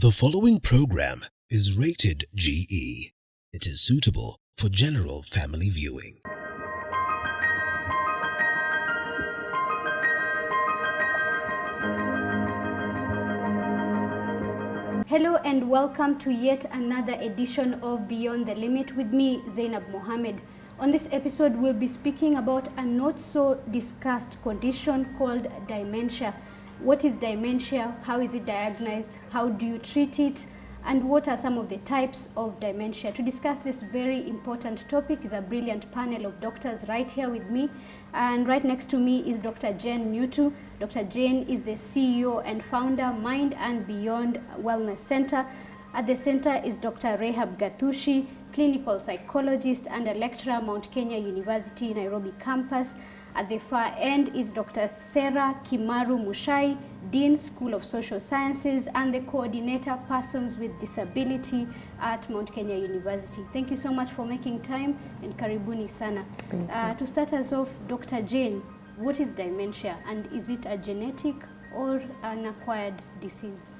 The following program is rated GE. It is suitable for general family viewing. Hello and welcome to yet another edition of Beyond the Limit with me, Zainab Mohammed. On this episode, we'll be speaking about a not so discussed condition called dementia. What is dementia? How is it diagnosed? How do you treat it? And what are some of the types of dementia? To discuss this very important topic is a brilliant panel of doctors right here with me. And right next to me is Dr. Jane Nyutu. Dr. Jane is the CEO and founder, Mind and Beyond Wellness Center. At the center is Dr. Rehab Gatushi, clinical psychologist and a lecturer, Mount Kenya University, Nairobi campus. At the far end is Dr. Sarah Kimaru Mushai, Dean, School of Social Sciences, and the coordinator, Persons with Disability at Mount Kenya University. Thank you so much for making time, and karibuni sana. To start us off, Dr. Jane, what is dementia, and is it a genetic or an acquired disease?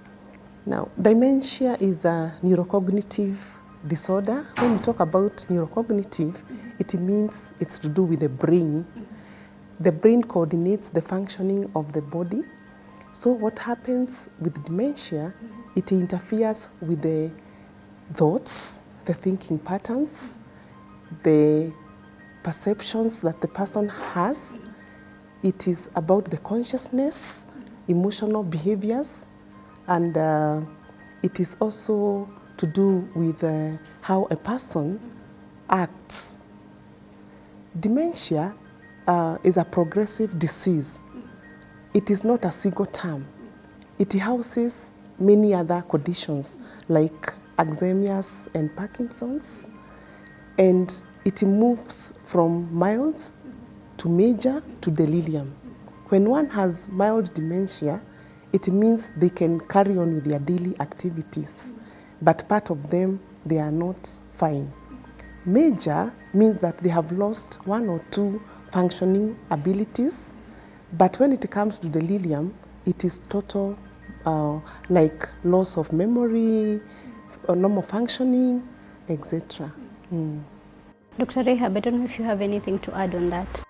Now, dementia is a neurocognitive disorder. When we talk about neurocognitive, it means it's to do with the brain. The brain coordinates the functioning of the body. So what happens with dementia, it interferes with the thoughts, the thinking patterns, the perceptions that the person has. It is about the consciousness, emotional behaviors, and it is also to do with how a person acts. Dementia is a progressive disease. It is not a single term. It houses many other conditions like Alzheimer's and Parkinson's, and it moves from mild to major to delirium. When one has mild dementia, it means they can carry on with their daily activities, but part of them, they are not fine. Major means that they have lost one or two functioning abilities, but when it comes to delirium, it is total, like loss of memory, normal functioning, etc. Dr. Rehab, I don't know if you have anything to add on that.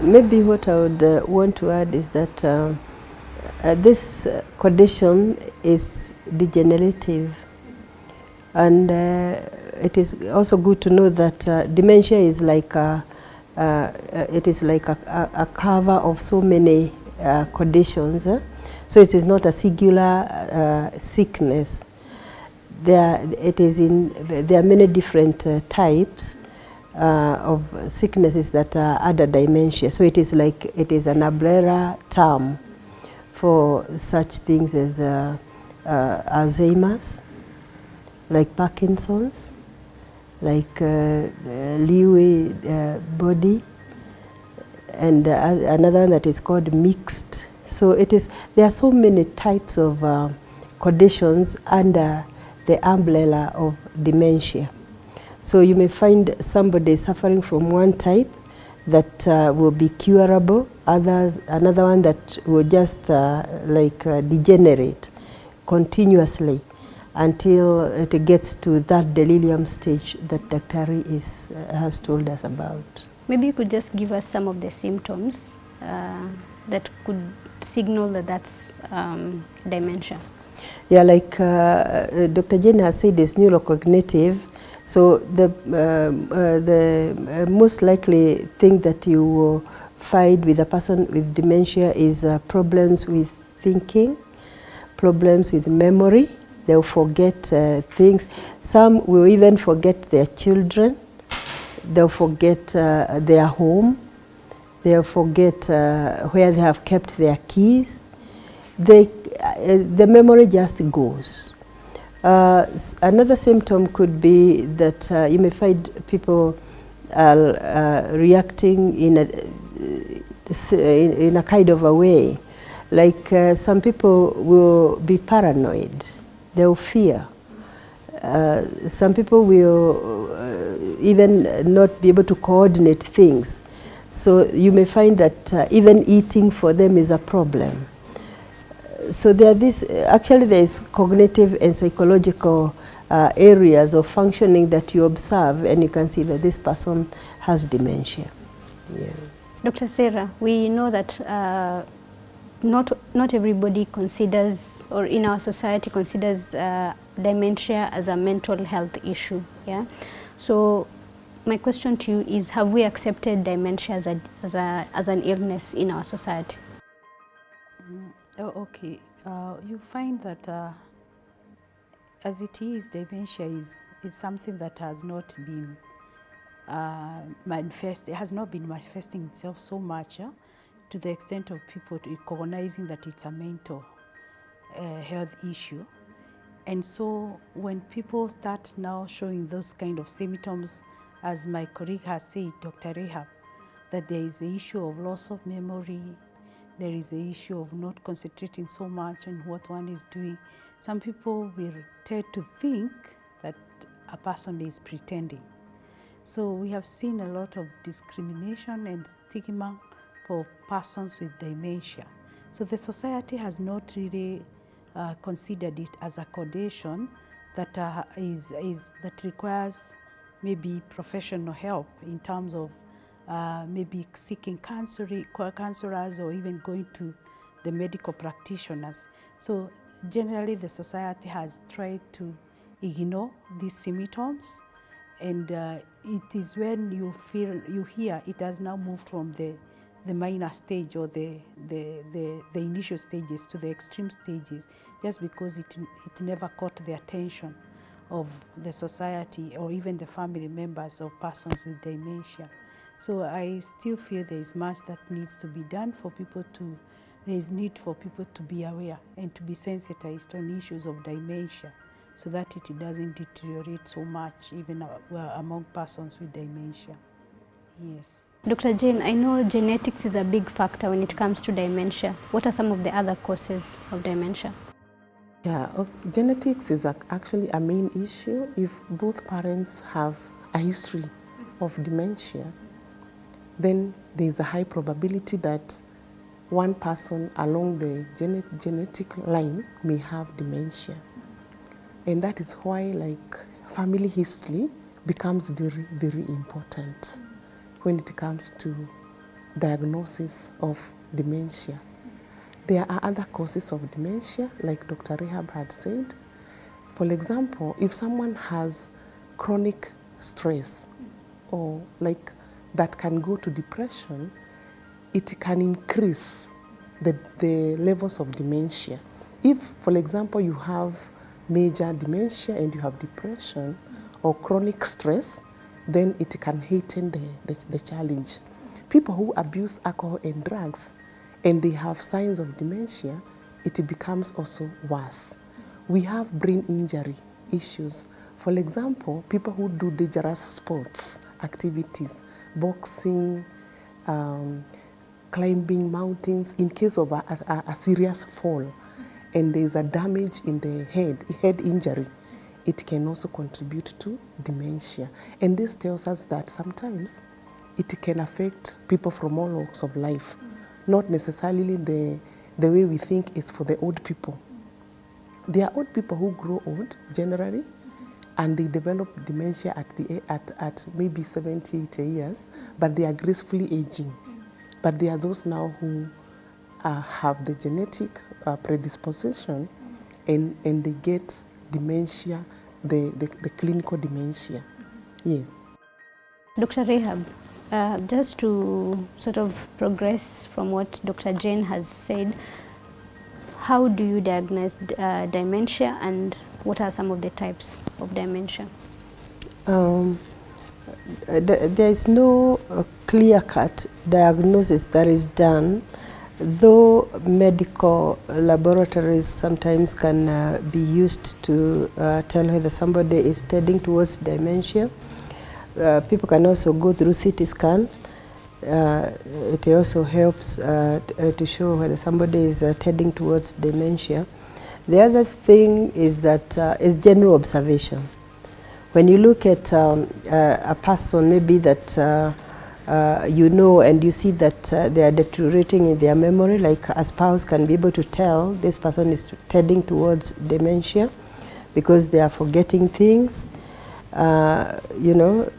Maybe what I would want to add is that this condition is degenerative, and it is also good to know that dementia is like a cover of so many conditions. So it is not a singular sickness. There are many different types of sicknesses that are under dementia. So it is an umbrella term for such things as Alzheimer's, like Parkinson's, like Lewy body, and another one that is called mixed. So there are so many types of conditions under the umbrella of dementia. So you may find somebody suffering from one type that will be curable, another one that will just degenerate continuously until it gets to that delirium stage that Dr. Ri has told us about. Maybe you could just give us some of the symptoms that could signal that that's dementia. Yeah, like Dr. Jane has said, it's neurocognitive. So the most likely thing that you will find with a person with dementia is problems with thinking, problems with memory. They'll forget things. Some will even forget their children. They'll forget their home. They'll forget where they have kept their keys. The memory just goes. Another symptom could be that you may find people reacting in a kind of a way. Like some people will be paranoid. They'll fear. Some people will even not be able to coordinate things. So you may find that even eating for them is a problem. So there are this, actually there is cognitive and psychological areas of functioning that you observe, and you can see that this person has dementia. Yeah. Dr. Sarah, we know that not everybody considers, or in our society considers dementia as a mental health issue. Yeah. So my question to you is, have we accepted dementia as an illness in our society? Okay. You find that as it is, dementia is something that has not been manifesting itself so much to the extent of people recognizing that it's a mental health issue. And so when people start now showing those kind of symptoms, as my colleague has said, Dr. Rehab, that there is the issue of loss of memory, there is the issue of not concentrating so much on what one is doing. Some people will tend to think that a person is pretending. So we have seen a lot of discrimination and stigma for persons with dementia. So the society has not really considered it as a condition that that requires maybe professional help in terms of maybe seeking counselors or even going to the medical practitioners. So generally the society has tried to ignore these symptoms, and it is when you hear it has now moved from the minor stage or the initial stages to the extreme stages, just because it never caught the attention of the society or even the family members of persons with dementia. So I still feel there is much that needs to be done for people to, there is need for people to be aware and to be sensitized on issues of dementia, so that it doesn't deteriorate so much even among persons with dementia. Yes. Dr. Jane, I know genetics is a big factor when it comes to dementia. What are some of the other causes of dementia? Yeah, genetics is actually a main issue. If both parents have a history of dementia, then there is a high probability that one person along the genetic line may have dementia. And that is why, like, family history becomes very, very important when it comes to diagnosis of dementia. There are other causes of dementia, like Dr. Rehab had said. For example, if someone has chronic stress, or like that can go to depression, it can increase the levels of dementia. If, for example, you have major dementia and you have depression or chronic stress, then it can heighten the challenge. People who abuse alcohol and drugs and they have signs of dementia, it becomes also worse. We have brain injury issues. For example, people who do dangerous sports activities, boxing, climbing mountains, in case of a serious fall and there is a damage in the head injury, it can also contribute to dementia. And this tells us that sometimes it can affect people from all walks of life, not necessarily the way we think is for the old people. There are old people who grow old generally, and they develop dementia at maybe 70, 80 years, but they are gracefully aging. But there are those now who have the genetic predisposition and they get dementia, the clinical dementia. Yes. Dr. Rehab, just to sort of progress from what Dr. Jane has said, how do you diagnose dementia, and what are some of the types of dementia? There is no clear-cut diagnosis that is done, though medical laboratories sometimes can be used to tell whether somebody is tending towards dementia. People can also go through CT scan. It also helps to show whether somebody is tending towards dementia. The other thing is that is general observation. When you look at a person maybe that you know, and you see that they are deteriorating in their memory, like a spouse can be able to tell this person is tending towards dementia because they are forgetting things. You know,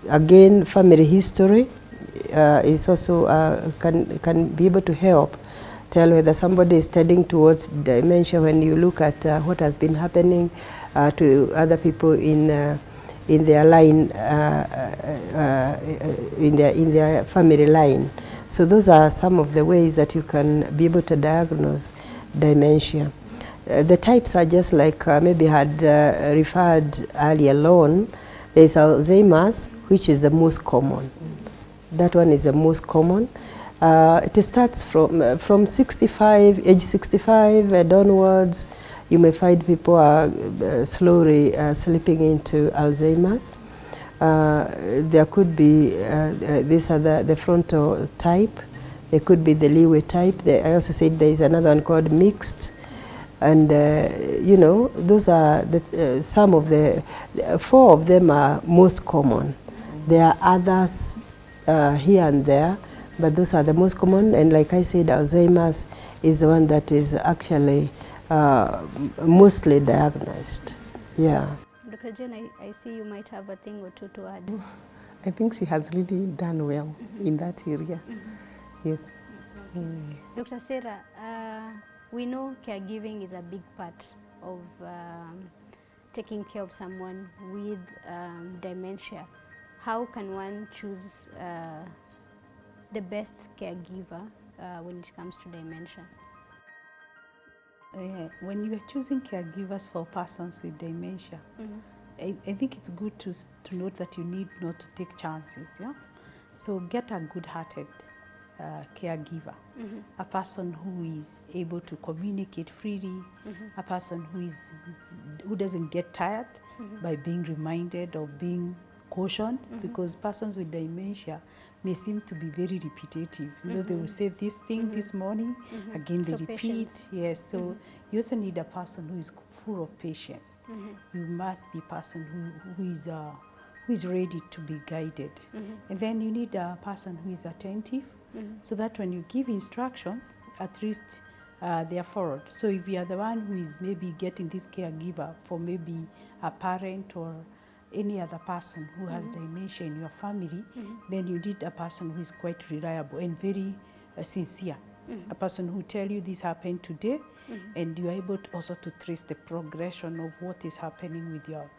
again, family history is also can be able to help tell whether somebody is tending towards dementia when you look at what has been happening to other people in their line, in their family line. So those are some of the ways that you can be able to diagnose dementia. The types are just like maybe had referred earlier on. There is Alzheimer's, which is the most common. That one is the most common. It starts from 65, age 65 and onwards. You may find people are slowly slipping into Alzheimer's. There could be these are the frontal type. There could be the leeway type. I also said there is another one called mixed. And you know, those are the, some of the 4 of them are most common. There are others here and there, but those are the most common. And like I said, Alzheimer's is the one that is actually mostly diagnosed. Yeah. Dr. Jen, I see you might have a thing or two to add. I think she has really done well in that area. Yes. Dr. Sarah, we know caregiving is a big part of taking care of someone with dementia. How can one choose the best caregiver when it comes to dementia? When you are choosing caregivers for persons with dementia, I think it's good to note that you need not to take chances. Yeah? So get a good-hearted caregiver, a person who is able to communicate freely, a person who doesn't get tired by being reminded or being cautioned, because persons with dementia may seem to be very repetitive. You know, they will say this thing this morning, again they repeat. Patience. Yes, so you also need a person who is full of patience. You must be a person who is ready to be guided. And then you need a person who is attentive, so that when you give instructions, at least they are followed. So if you are the one who is maybe getting this caregiver for maybe a parent or any other person who has dementia in your family, then you need a person who is quite reliable and very sincere. A person who tell you this happened today, and you are able to also to trace the progression of what is happening with your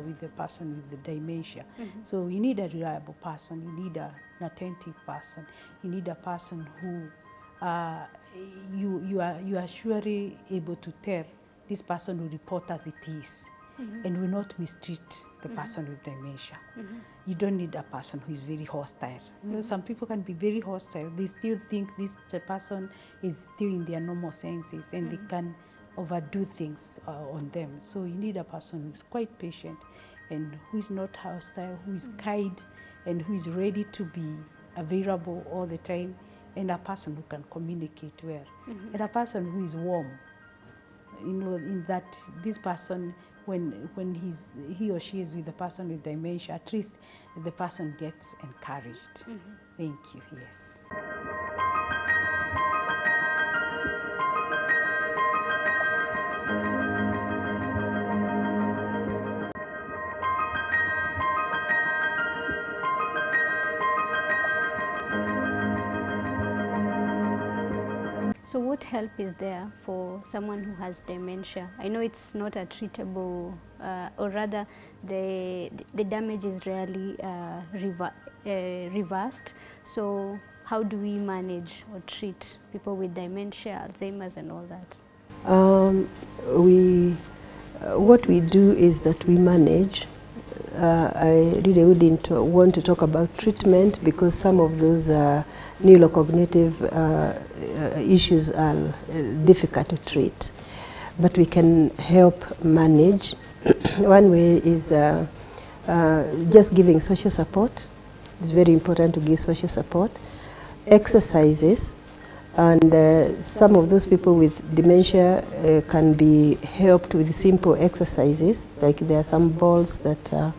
with the person with the dementia. So you need a reliable person, you need an attentive person, you need a person who you are surely able to tell this person will report as it is. And will not mistreat the person with dementia. You don't need a person who is very hostile. You know, some people can be very hostile. They still think this person is still in their normal senses, and they can overdo things on them. So you need a person who is quite patient and who is not hostile, who is kind, and who is ready to be available all the time, and a person who can communicate well, and a person who is warm. You know, in that this person, when he or she is with the person with dementia, at least the person gets encouraged. Thank you, yes. So what help is there for someone who has dementia? I know it's not a treatable, or rather the damage is rarely reversed. So how do we manage or treat people with dementia, Alzheimer's and all that? What we do is that we manage. I really wouldn't want to talk about treatment because some of those neurocognitive issues are difficult to treat. But we can help manage. One way is just giving social support. It's very important to give social support. Exercises. And some of those people with dementia can be helped with simple exercises. Like there are some balls that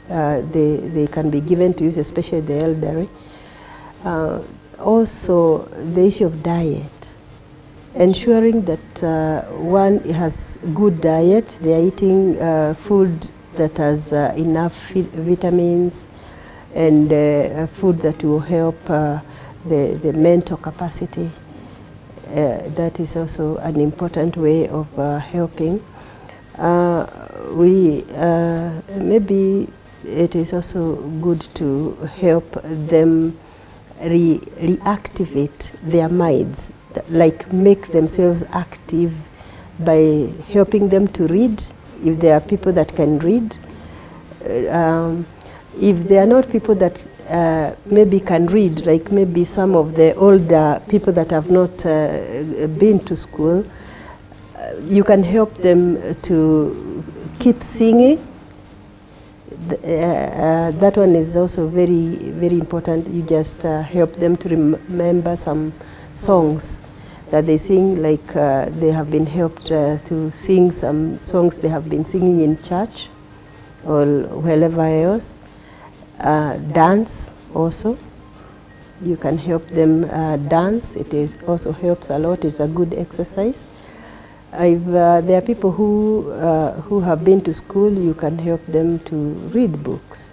they can be given to use, especially the elderly. Also, the issue of diet, ensuring that one has good diet, they are eating food that has enough vitamins and food that will help the mental capacity. That is also an important way of helping. Maybe it is also good to help them reactivate their minds, like make themselves active by helping them to read, if there are people that can read. If there are not people that maybe can read, like maybe some of the older people that have not been to school, you can help them to keep singing. That one is also very, very important. You just help them to remember some songs that they sing, like they have been helped to sing some songs they have been singing in church or wherever else. Dance also. You can help them dance. It is also helps a lot. It's a good exercise. If there are people who have been to school, you can help them to read books.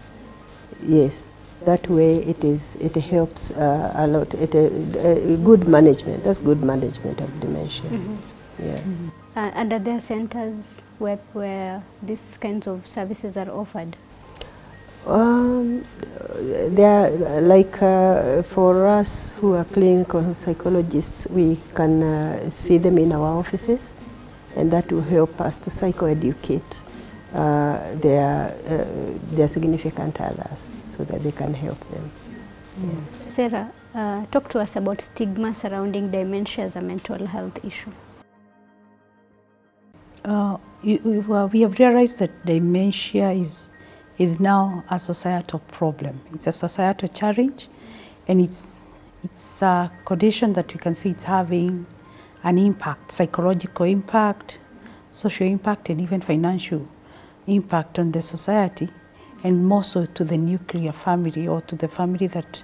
Yes, that way it helps a lot. Good management. That's good management of dementia. Mm-hmm. Yeah. Mm-hmm. And are there centers where these kinds of services are offered? They are like for us who are clinical psychologists, we can see them in our offices, and that will help us to psychoeducate their significant others so that they can help them. Yeah. Sarah, talk to us about stigma surrounding dementia as a mental health issue. We have realized that dementia is now a societal problem. It's a societal challenge, and it's a condition that we can see it's having an impact, psychological impact, social impact, and even financial impact on the society, and more so to the nuclear family, or to the family that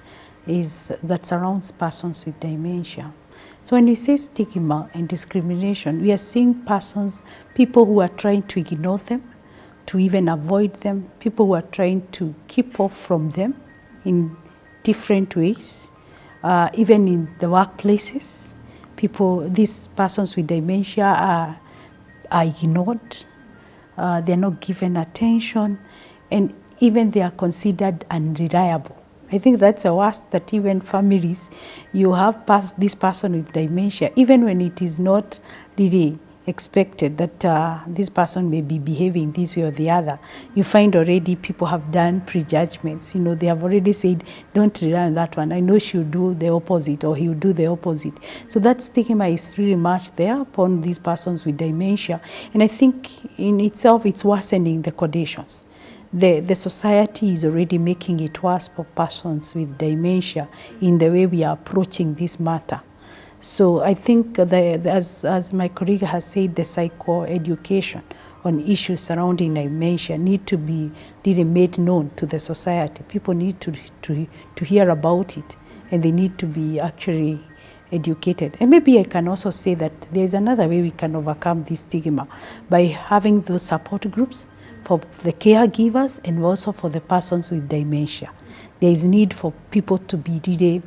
surrounds persons with dementia. So when we say stigma and discrimination, we are seeing people who are trying to ignore them, to even avoid them, people who are trying to keep off from them in different ways, even in the workplaces. These persons with dementia are ignored, they're not given attention, and even they are considered unreliable. I think that's the worst, that even families, you have this person with dementia, even when it is not really expected that this person may be behaving this way or the other, you find already people have done prejudgments. You know, they have already said, don't rely on that one. I know she'll do the opposite, or he'll do the opposite. So that stigma is really much there upon these persons with dementia. And I think in itself, it's worsening the conditions. The society is already making it worse for persons with dementia in the way we are approaching this matter. So I think as my colleague has said, the psychoeducation on issues surrounding dementia need to be really made known to the society. People need to hear about it, and they need to be actually educated. And maybe I can also say that there's another way we can overcome this stigma, by having those support groups for the caregivers and also for the persons with dementia. There is need for people to be really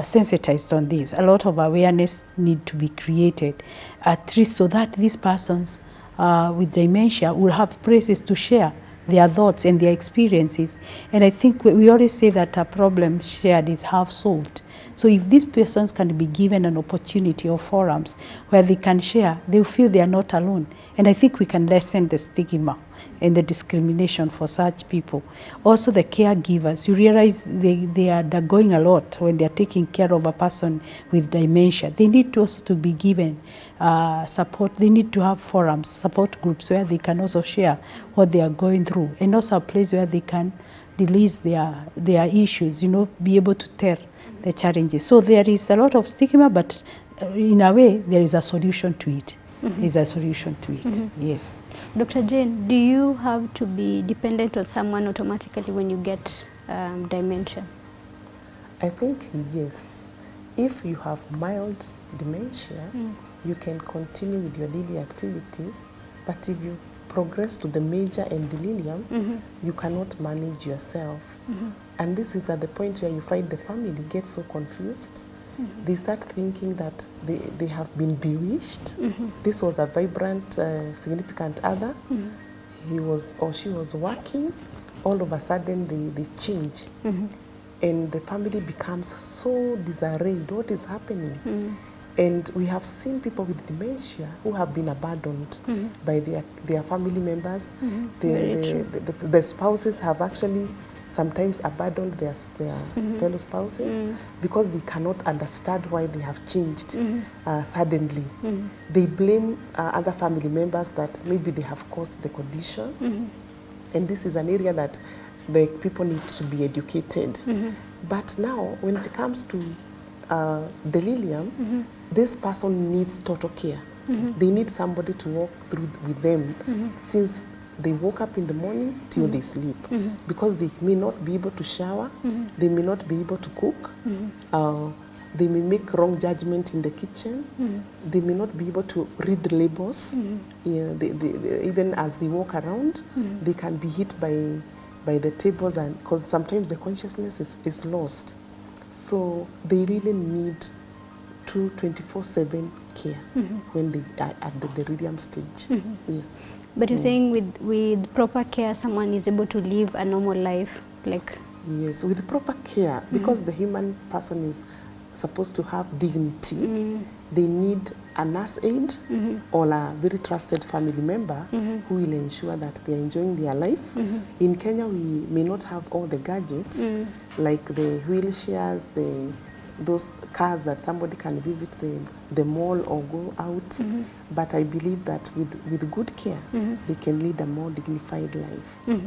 sensitized on this. A lot of awareness need to be created, at least so that these persons with dementia will have places to share their thoughts and their experiences. And I think we always say that a problem shared is half solved. So if these persons can be given an opportunity or forums where they can share, they'll feel they are not alone. And I think we can lessen the stigma and the discrimination for such people. Also the caregivers, you realize they are undergoing a lot when they are taking care of a person with dementia. They need to also to be given support. They need to have forums, support groups where they can also share what they are going through, and also a place where they can release their issues, you know, be able to tell the challenges. So there is a lot of stigma, but in a way there is a solution to it. Mm-hmm. There is a solution to it. Mm-hmm. Yes. Dr. Jane, do you have to be dependent on someone automatically when you get dementia? I think yes. If you have mild dementia, you can continue with your daily activities, but if you progress to the major and delirium, you cannot manage yourself. And this is at the point where you find the family gets so confused. They start thinking that they have been bewitched. This was a vibrant, significant other. He was or she was working. All of a sudden, they change. And the family becomes so disarrayed. What is happening? And we have seen people with dementia who have been abandoned by their family members. The spouses have actually sometimes abandoned their fellow spouses because they cannot understand why they have changed suddenly. They blame other family members that maybe they have caused the condition. And this is an area that the people need to be educated. But now, when it comes to delirium, this person needs total care. They need somebody to walk through with them since they woke up in the morning till they sleep, because they may not be able to shower, they may not be able to cook, they may make wrong judgment in the kitchen, they may not be able to read labels. Even as they walk around, they can be hit by the tables, and because sometimes the consciousness is lost. So they really need 24/7 care when they are at the delirium stage. Yes. But you're saying with proper care, someone is able to live a normal life, like? Yes, with proper care, because the human person is supposed to have dignity. They need a nurse aide or a very trusted family member who will ensure that they are enjoying their life. In Kenya, we may not have all the gadgets like the wheelchairs, those cars that somebody can visit the mall or go out. But I believe that with good care, they can lead a more dignified life.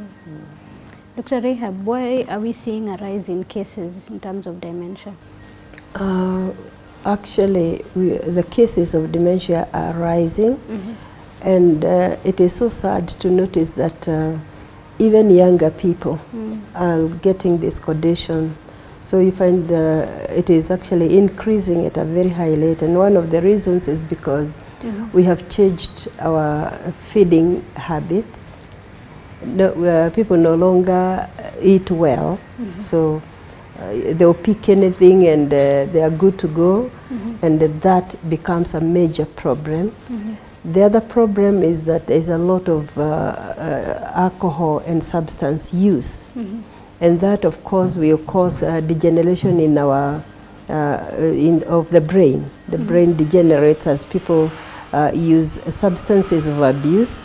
Dr. Rahab, why are we seeing a rise in cases in terms of dementia? Actually, the cases of dementia are rising, and it is so sad to notice that even younger people are getting this condition. So you find it is actually increasing at a very high rate, and one of the reasons is because we have changed our feeding habits. People no longer eat well, so they'll pick anything and they are good to go, and that becomes a major problem. The other problem is that there's a lot of alcohol and substance use, and that of course will cause degeneration in our of the brain. The brain degenerates as people use substances of abuse.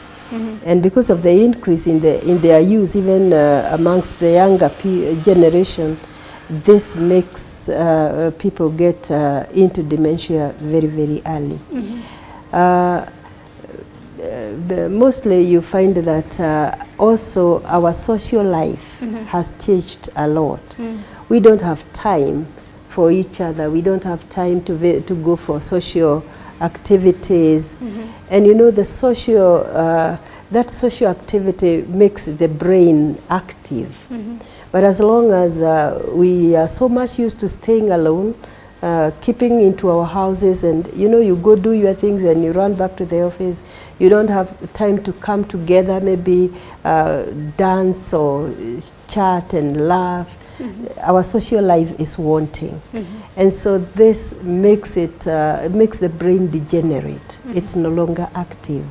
And because of the increase in their use, even amongst the younger generation, this makes people get into dementia very, very early. Mostly you find that also our social life has changed a lot. We don't have time for each other. We don't have time to go for social activities. And you know, the social, that social activity makes the brain active. But as long as we are so much used to staying alone, keeping into our houses, and you know, you go do your things and you run back to the office, you don't have time to come together, maybe dance or chat and laugh. Our social life is wanting. And so this makes it makes the brain degenerate. It's no longer active.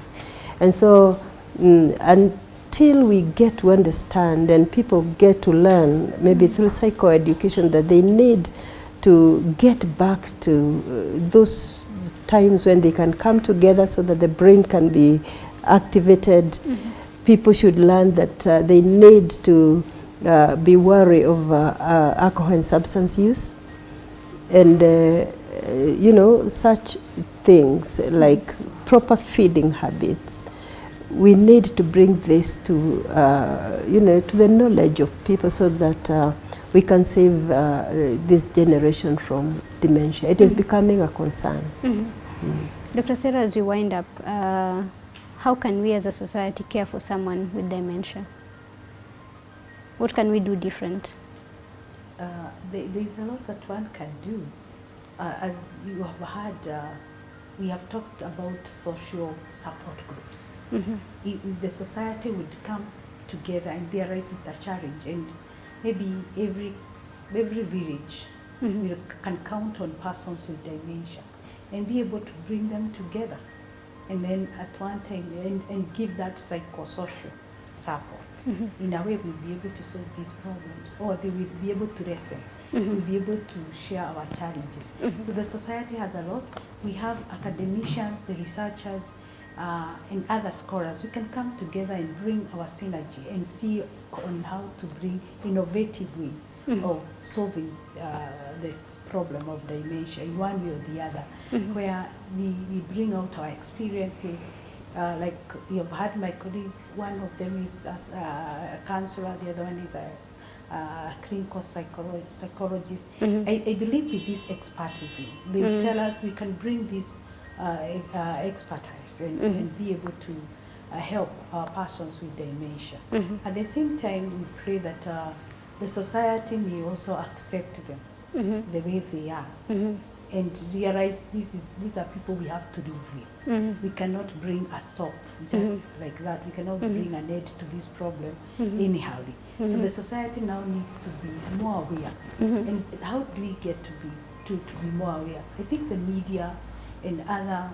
And so until we get to understand and people get to learn, maybe through psychoeducation, that they need to get back to those times when they can come together so that the brain can be activated. People should learn that they need to be wary of alcohol and substance use, and you know, such things like proper feeding habits. We need to bring this to you know, to the knowledge of people so that we can save this generation from dementia. It is becoming a concern. Dr. Sarah, as we wind up, how can we as a society care for someone with dementia? What can we do different? there's a lot that one can do. As you have heard, we have talked about social support groups. If the society would come together and realize it's a challenge, and maybe every village can count on persons with dementia and be able to bring them together, and then at one time and give that psychosocial support. In a way, we'll be able to solve these problems, or they will be able to listen. We'll be able to share our challenges. So the society has a lot. We have academicians, the researchers, and other scholars. We can come together and bring our synergy and see on how to bring innovative ways of solving the problem of dementia in one way or the other, where we bring out our experiences. Like you've heard my colleague, one of them is a counselor, the other one is a clinical psychologist. I believe with this expertise, they will tell us we can bring this expertise and be able to help persons with dementia. At the same time, we pray that the society may also accept them the way they are, and realize these are people we have to live with. We cannot bring a stop just like that. We cannot bring an end to this problem anyhow. So the society now needs to be more aware. And how do we get to be more aware? I think the media and other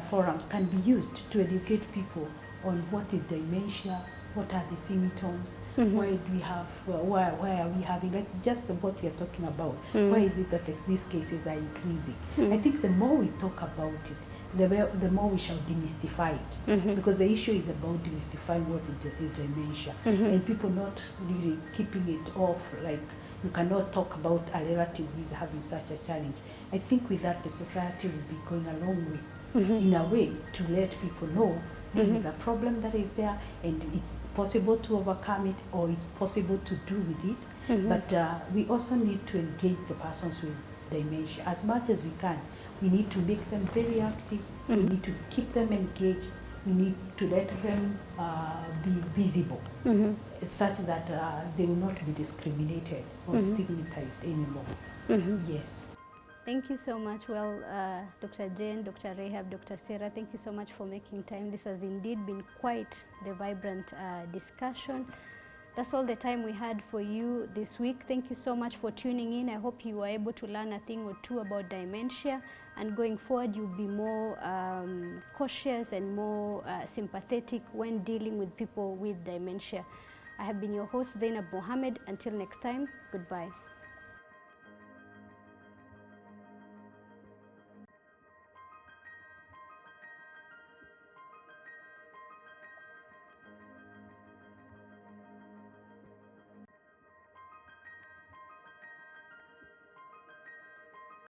forums can be used to educate people on what is dementia, what are the symptoms, why do we have, why are we having, like just what we are talking about, why is it that these cases are increasing? I think the more we talk about it, the more we shall demystify it, because the issue is about demystifying what is dementia, and people not really keeping it off, like you cannot talk about a relative who is having such a challenge. I think with that the society will be going a long way, in a way, to let people know this is a problem that is there, and it's possible to overcome it, or it's possible to do with it. But we also need to engage the persons with dementia as much as we can. We need to make them very active. We need to keep them engaged. We need to let them be visible, such that they will not be discriminated or stigmatized anymore. Yes. Thank you so much. Well, Dr. Jane, Dr. Rehab, Dr. Sarah, thank you so much for making time. This has indeed been quite the vibrant discussion. That's all the time we had for you this week. Thank you so much for tuning in. I hope you were able to learn a thing or two about dementia, and going forward you'll be more cautious and more sympathetic when dealing with people with dementia. I have been your host, Zainab Mohammed. Until next time, goodbye.